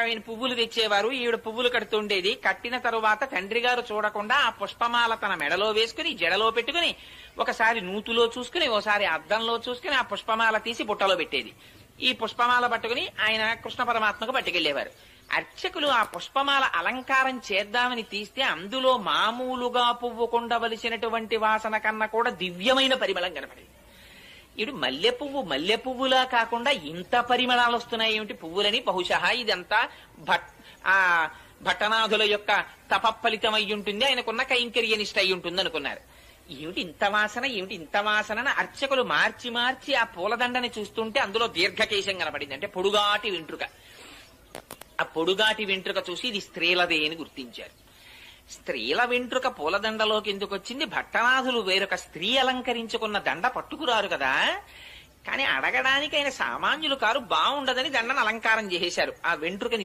ఆయన పువ్వులు తెచ్చేవారు, ఈవిడ పువ్వులు కడుతుండేది. కట్టిన తరువాత తండ్రి గారు చూడకుండా ఆ పుష్పమాల తన మెడలో వేసుకుని జడలో పెట్టుకుని ఒకసారి నూతులో చూసుకుని ఓసారి అద్దంలో చూసుకుని ఆ పుష్పమాల తీసి బుట్టలో పెట్టేది. ఈ పుష్పమాల పట్టుకుని ఆయన కృష్ణ పరమాత్మకు పట్టుకెళ్లేవారు. అర్చకులు ఆ పుష్పమాల అలంకారం చేద్దామని తీస్తే అందులో మామూలుగా పువ్వు కొండవలసినటువంటి వాసన కన్నా కూడా దివ్యమైన పరిమళం కనపడేది. ఇటు మల్లె పువ్వులా కాకుండా ఇంత పరిమళాలు వస్తున్నాయి ఏమిటి పువ్వులని, బహుశా ఇదంతా భట్టనాథుల యొక్క తపఫలితం అయి ఉంటుంది, ఆయనకున్న కైంకర్యనిష్ట అయి ఉంటుంది అనుకున్నారు. ఏమిటి ఇంత వాసన అర్చకులు మార్చి మార్చి ఆ పూలదండని చూస్తుంటే అందులో దీర్ఘకేశం కనపడింది, అంటే పొడుగాటి వెంట్రుక. ఆ పొడుగాటి వెంట్రుక చూసి ఇది స్త్రీలదే అని గుర్తించారు. స్త్రీల వెంట్రుక పూలదండలోకి ఎందుకు వచ్చింది? భట్టనాథులు వేరొక స్త్రీ అలంకరించుకున్న దండ పట్టుకురారు కదా, కానీ అడగడానికి ఆయన సామాన్యులు కారు, బాగుండదని దండను అలంకారం చేసేశారు. ఆ వెంట్రుకని